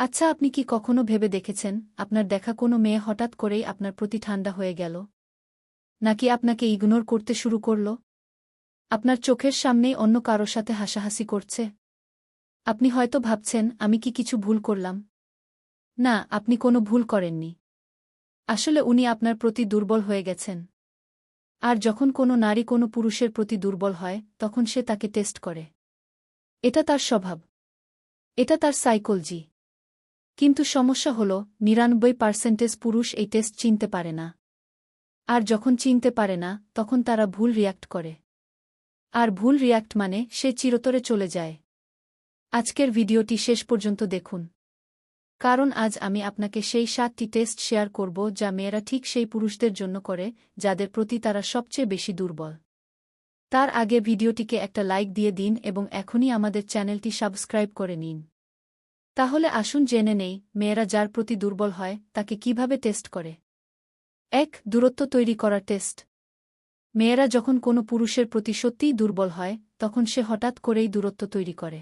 আচ্ছা, আপনি কি কখনো ভেবে দেখেছেন আপনার দেখা কোনো মেয়ে হঠাৎ করেই আপনার প্রতি ঠান্ডা হয়ে গেল? নাকি আপনাকে ইগনোর করতে শুরু করল? আপনার চোখের সামনেই অন্য কারো সাথে হাসাহাসি করছে? আপনি হয়তো ভাবছেন, আমি কি কিছু ভুল করলাম? না, আপনি কোনো ভুল করেননি। আসলে উনি আপনার প্রতি দুর্বল হয়ে গেছেন। আর যখন কোনো নারী কোনো পুরুষের প্রতি দুর্বল হয়, তখন সে তাকে টেস্ট করে। এটা তার স্বভাব। এটা তার সাইকোলজি। কিন্তু সমস্যা হল, ৯৯% পুরুষ এই টেস্ট চিনতে পারে না। আর যখন চিনতে পারে না, তখন তারা ভুল রিয়্যাক্ট করে। আর ভুল রিয়্যাক্ট মানে সে চিরতরে চলে যায়। আজকের ভিডিওটি শেষ পর্যন্ত দেখুন। কারণ আজ আমি আপনাকে সেই ৭টি টেস্ট শেয়ার করব যা মেয়েরা ঠিক সেই পুরুষদের জন্য করে, যাদের প্রতি তারা সবচেয়ে বেশি দুর্বল। তার আগে ভিডিওটিকে একটা লাইক দিয়ে দিন এবং এখনই আমাদের চ্যানেলটি সাবস্ক্রাইব করে নিন। তাহলে আসুন জেনে নেই, মেয়েরা যার প্রতি দুর্বল হয় তাকে কিভাবে টেস্ট করে। ১. দূরত্ব তৈরি করার টেস্ট। মেয়েরা যখন কোনো পুরুষের প্রতি সত্যিই দুর্বল হয়, তখন সে হঠাৎ করেই দূরত্ব তৈরি করে।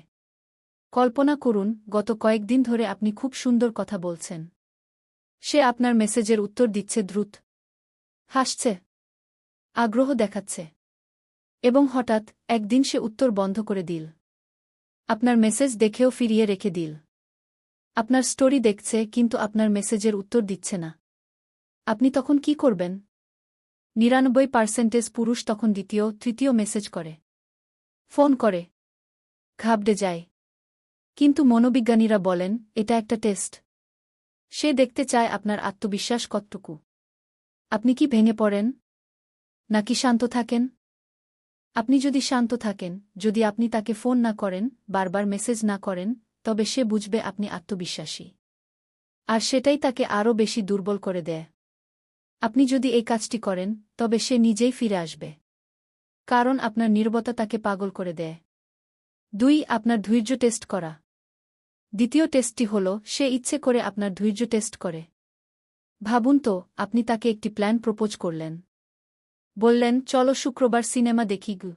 কল্পনা করুন, গত কয়েকদিন ধরে আপনি খুব সুন্দর কথা বলছেন। সে আপনার মেসেজের উত্তর দিচ্ছে দ্রুত, হাসছে, আগ্রহ দেখাচ্ছে। এবং হঠাৎ একদিন সে উত্তর বন্ধ করে দিল। আপনার মেসেজ দেখেও ফিরিয়ে রেখে দিল। আপনার স্টোরি দেখছে কিন্তু আপনার মেসেজের উত্তর দিচ্ছে না। আপনি তখন কি করবেন? ৯৯% পুরুষ তখন দ্বিতীয়, তৃতীয় মেসেজ করে, ফোন করে, ঘাবড়ে যায়। কিন্তু মনোবিজ্ঞানীরা বলেন, এটা একটা টেস্ট। সে দেখতে চায় আপনার আত্মবিশ্বাস কতটুকু। আপনি কি ভেঙে পড়েন? নাকি শান্ত থাকেন? আপনি যদি শান্ত থাকেন, যদি আপনি তাকে ফোন না করেন, বারবার মেসেজ না করেন, তবে সে বুঝবে আপনি আত্মবিশ্বাসী। আর সেটাই তাকে আরও বেশি দুর্বল করে দেয়। আপনি যদি এই কাজটি করেন, তবে সে নিজেই ফিরে আসবে। কারণ আপনার নীরবতা তাকে পাগল করে দেয়। ২. আপনার ধৈর্য টেস্ট করা। দ্বিতীয় টেস্টটি হল, সে ইচ্ছে করে আপনার ধৈর্য টেস্ট করে। ভাবুন তো, আপনি তাকে একটি প্ল্যান প্রপোজ করলেন। বললেন, চলো শুক্রবার সিনেমা দেখি গু।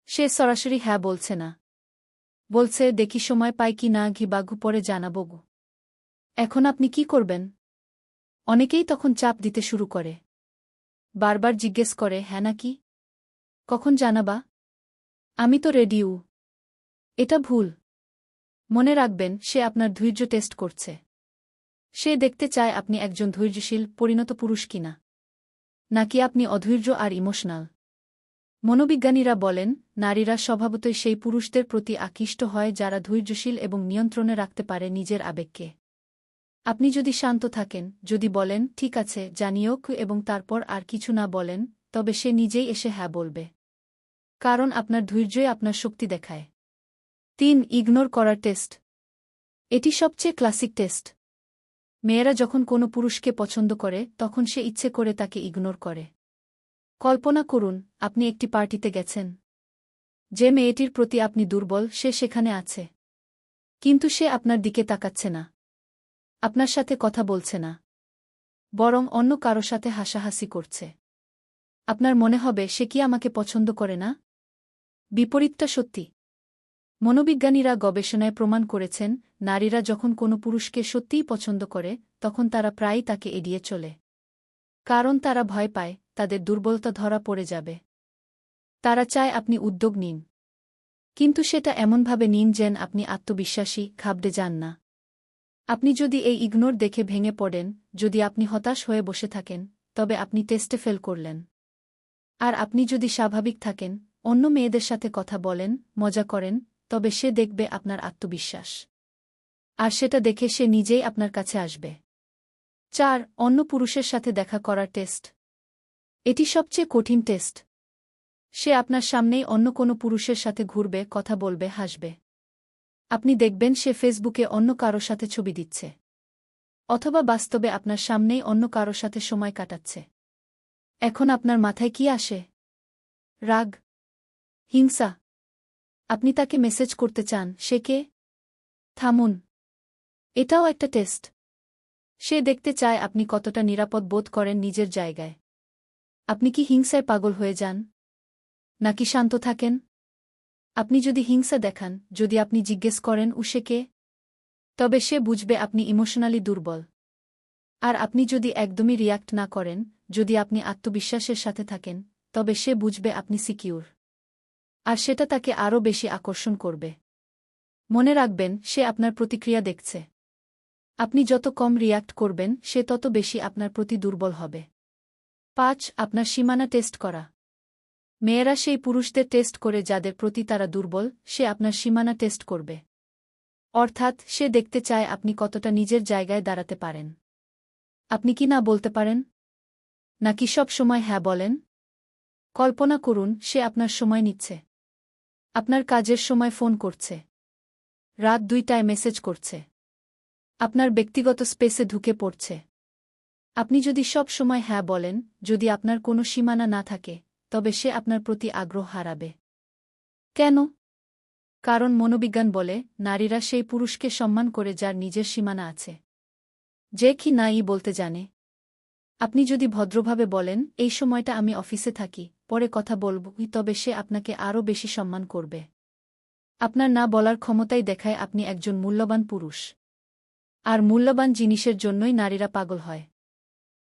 সে সরাসরি হ্যাঁ বলছে না। বলছে, দেখি সময় পাই কি না, বাগু পরে জানাবো গু। এখন আপনি কি করবেন? অনেকেই তখন চাপ দিতে শুরু করে। বারবার জিজ্ঞেস করে, হ্যাঁ নাকি? কখন জানাবা? আমি তো রেডিউ। এটা ভুল। মনে রাখবেন, সে আপনার ধৈর্য টেস্ট করছে। সে দেখতে চায় আপনি একজন ধৈর্যশীল, পরিণত পুরুষ কিনা, নাকি আপনি অধৈর্য আর ইমোশনাল। মনোবিজ্ঞানীরা বলেন, নারীরা স্বভাবতই সেই পুরুষদের প্রতি আকৃষ্ট হয় যারা ধৈর্যশীল এবং নিয়ন্ত্রণে রাখতে পারে নিজের আবেগকে। আপনি যদি শান্ত থাকেন, যদি বলেন, ঠিক আছে, জানিও এবং তারপর আর কিছু না বলেন, তবে সে নিজেই এসে হ্যাঁ বলবে। কারণ আপনার ধৈর্যই আপনার শক্তি দেখায়। ৩. ইগনোর করার টেস্ট। এটি সবচেয়ে ক্লাসিক টেস্ট। মেয়েরা যখন কোনো পুরুষকে পছন্দ করে, তখন সে ইচ্ছে করে তাকে ইগনোর করে। কল্পনা করুন, আপনি একটি পার্টিতে গেছেন। যে মেয়েটির প্রতি আপনি দুর্বল, সে সেখানে আছে। কিন্তু সে আপনার দিকে তাকাচ্ছে না। আপনার সাথে কথা বলছে না। বরং অন্য কারো সাথে হাসাহাসি করছে। আপনার মনে হবে, সে কি আমাকে পছন্দ করে না? বিপরীতটা সত্যি। মনোবিজ্ঞানীরা গবেষণায় প্রমাণ করেছেন, নারীরা যখন কোনো পুরুষকে সত্যিই পছন্দ করে, তখন তারা প্রায়ই তাকে এড়িয়ে চলে। কারণ তারা ভয় পায়, তাদের দুর্বলতা ধরা পড়ে যাবে। তারা চায় আপনি উদ্যোগ নিন। কিন্তু সেটা এমনভাবে নিন যেন আপনি আত্মবিশ্বাসী, ঘাবড়ে যান না। আপনি যদি এই ইগনোর দেখে ভেঙে পড়েন, যদি আপনি হতাশ হয়ে বসে থাকেন, তবে আপনি টেস্টে ফেল করলেন। আর আপনি যদি স্বাভাবিক থাকেন, অন্য মেয়েদের সাথে কথা বলেন, মজা করেন, তবে সে দেখবে আপনার আত্মবিশ্বাস। আর সেটা দেখে সে নিজেই আপনার কাছে আসবে। ৪. অন্য পুরুষের সাথে দেখা করার টেস্ট। এটি সবচেয়ে কঠিন টেস্ট। সে আপনার সামনেই অন্য কোনো পুরুষের সাথে ঘুরবে, কথা বলবে, হাসবে। আপনি দেখবেন সে ফেসবুকে অন্য কারো সাথে ছবি দিচ্ছে। অথবা বাস্তবে আপনার সামনেই অন্য কারো সাথে সময় কাটাচ্ছে। এখন আপনার মাথায় কি আসে? রাগ? হিংসা? আপনি তাকে মেসেজ করতে চান, সে কে? থামুন। এটাও একটা টেস্ট। সে দেখতে চায় আপনি কতটা নিরাপদ বোধ করেন নিজের জায়গায়। আপনি কি হিংসায় পাগল হয়ে যান? নাকি শান্ত থাকেন? আপনি যদি হিংসা দেখান, যদি আপনি জিজ্ঞেস করেন, সে কে? তবে সে বুঝবে আপনি ইমোশনালি দুর্বল। আর আপনি যদি একদমই রিয়্যাক্ট না করেন, যদি আপনি আত্মবিশ্বাসের সাথে থাকেন, তবে সে বুঝবে আপনি সিকিউর। আর সেটা তাকে আরও বেশি আকর্ষণ করবে। মনে রাখবেন, সে আপনার প্রতিক্রিয়া দেখছে। আপনি যত কম রিয়্যাক্ট করবেন, সে তত বেশি আপনার প্রতি দুর্বল হবে। ৫. আপনার সীমানা টেস্ট করা। মেয়েরা সেই পুরুষদের টেস্ট করে যাদের প্রতি তারা দুর্বল, সে আপনার সীমানা টেস্ট করবে। অর্থাৎ সে দেখতে চায় আপনি কতটা নিজের জায়গায় দাঁড়াতে পারেন। আপনি কি না বলতে পারেন? নাকি সব সময় হ্যাঁ বলেন? কল্পনা করুন, সে আপনার সময় নিচ্ছে। আপনার কাজের সময় ফোন করছে। রাত ২টায় মেসেজ করছে। আপনার ব্যক্তিগত স্পেসে ঢুকে পড়ছে। আপনি যদি সব সময় হ্যাঁ বলেন, যদি আপনার কোনো সীমানা না থাকে, তবে সে আপনার প্রতি আগ্রহ হারাবে। কেন? কারণ মনোবিজ্ঞান বলে, নারীরা সেই পুরুষকে সম্মান করে যার নিজের সীমানা আছে। যে কি না বলতে জানে। আপনি যদি ভদ্রভাবে বলেন, এই সময়টা আমি অফিসে থাকি, পরে কথা বলব, তবে সে আপনাকে আরও বেশি সম্মান করবে। আপনার না বলার ক্ষমতাই দেখায় আপনি একজন মূল্যবান পুরুষ। আর মূল্যবান জিনিসের জন্যই নারীরা পাগল হয়।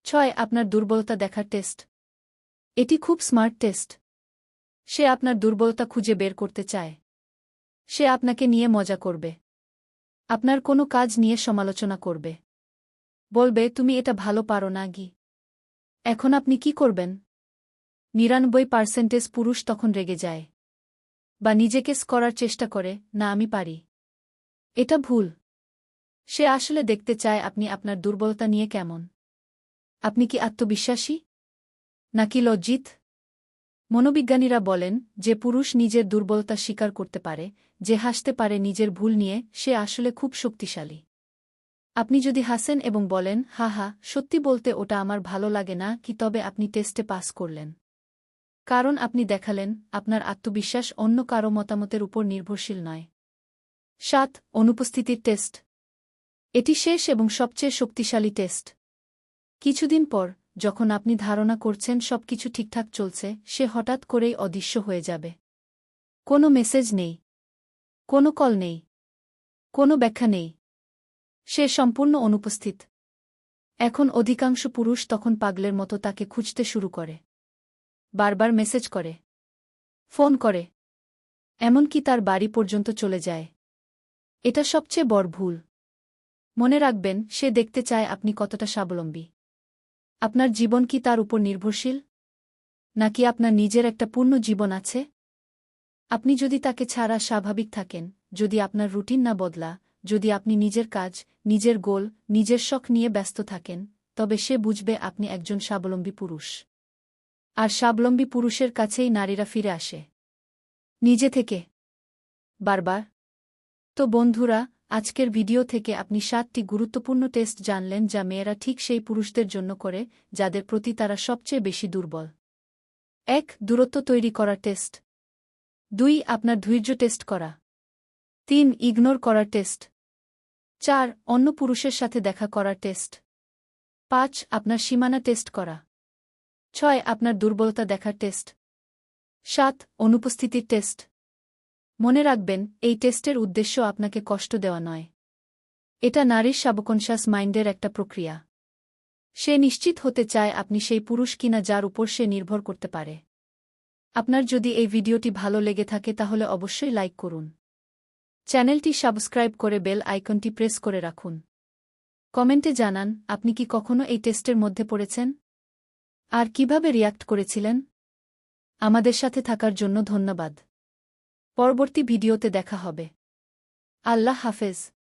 ৬. আপনার দুর্বলতা দেখার টেস্ট। এটি খুব স্মার্ট টেস্ট। সে আপনার দুর্বলতা খুঁজে বের করতে চায়। সে আপনাকে নিয়ে মজা করবে। আপনার কোনো কাজ নিয়ে সমালোচনা করবে। বলবে, তুমি এটা ভালো পারো না গি। এখন আপনি কি করবেন? ৯৯% পুরুষ তখন রেগে যায়। বা নিজেকে করার চেষ্টা করে, না আমি পারি। এটা ভুল। সে আসলে দেখতে চায় আপনি আপনার দুর্বলতা নিয়ে কেমন। আপনি কি আত্মবিশ্বাসী? নাকি লজ্জিত? মনোবিজ্ঞানীরা বলেন, যে পুরুষ নিজের দুর্বলতা স্বীকার করতে পারে, যে হাসতে পারে নিজের ভুল নিয়ে, সে আসলে খুব শক্তিশালী। আপনি যদি হাসেন এবং বলেন, হা হা, সত্যি বলতে ওটা আমার ভালো লাগে না কি, তবে আপনি টেস্টে পাস করলেন। কারণ আপনি দেখালেন, আপনার আত্মবিশ্বাস অন্য কারো মতামতের উপর নির্ভরশীল নয়। ৭. অনুপস্থিতির টেস্ট। এটি শেষ এবং সবচেয়ে শক্তিশালী টেস্ট। কিছুদিন পর, যখন আপনি ধারণা করছেন সবকিছু ঠিকঠাক চলছে, সে হঠাৎ করেই অদৃশ্য হয়ে যাবে। কোনো মেসেজ নেই। কোনো কল নেই। কোনো ব্যাখ্যা নেই। সে সম্পূর্ণ অনুপস্থিত। এখন অধিকাংশ পুরুষ তখন পাগলের মতো তাকে খুঁজতে শুরু করে। বারবার মেসেজ করে। ফোন করে। এমনকি তার বাড়ি পর্যন্ত চলে যায়। এটা সবচেয়ে বড় ভুল। মনে রাখবেন, সে দেখতে চায় আপনি কতটা স্বাবলম্বী। আপনার জীবন কি তার উপর নির্ভরশীল? নাকি আপনার নিজের একটা পূর্ণ জীবন আছে? আপনি যদি তাকে ছাড়া স্বাভাবিক থাকেন, যদি আপনার রুটিন না বদলা, যদি আপনি নিজের কাজ, নিজের গোল, নিজের শখ নিয়ে ব্যস্ত থাকেন, তবে সে বুঝবে আপনি একজন স্বাবলম্বী পুরুষ। আর স্বাবলম্বী পুরুষের কাছেই নারীরা ফিরে আসে। নিজে থেকে। বারবার। তো বন্ধুরা, আজকের ভিডিও থেকে আপনি ৭টি গুরুত্বপূর্ণ টেস্ট জানলেন যা মেয়েরা ঠিক সেই পুরুষদের জন্য করে, যাদের প্রতি তারা সবচেয়ে বেশি দুর্বল। ১. দূরত্ব তৈরি করার টেস্ট। ২. আপনার ধৈর্য টেস্ট করা। ৩. ইগনোর করার টেস্ট। ৪. অন্য পুরুষের সাথে দেখা করার টেস্ট। ৫. আপনার সীমানা টেস্ট করা। ৬. আপনার দুর্বলতা দেখার টেস্ট। ৭. অনুপস্থিতির টেস্ট। মনে রাখবেন, এই টেস্টের উদ্দেশ্য আপনাকে কষ্ট দেওয়া নয়। এটা নারীর সাবকনশাস মাইন্ডের একটা প্রক্রিয়া। সে নিশ্চিত হতে চায় আপনি সেই পুরুষ কিনা যার উপর সে নির্ভর করতে পারে। আপনার যদি এই ভিডিওটি ভালো লেগে থাকে তাহলে অবশ্যই লাইক করুন। চ্যানেলটি সাবস্ক্রাইব করে বেল আইকনটি প্রেস করে রাখুন। কমেন্টে জানান, আপনি কি কখনো এই টেস্টের মধ্যে পড়েছেন? আর কিভাবে রিয়্যাক্ট করেছিলেন? আমাদের সাথে থাকার জন্য ধন্যবাদ। পরবর্তী ভিডিওতে দেখা হবে। আল্লাহ হাফেজ।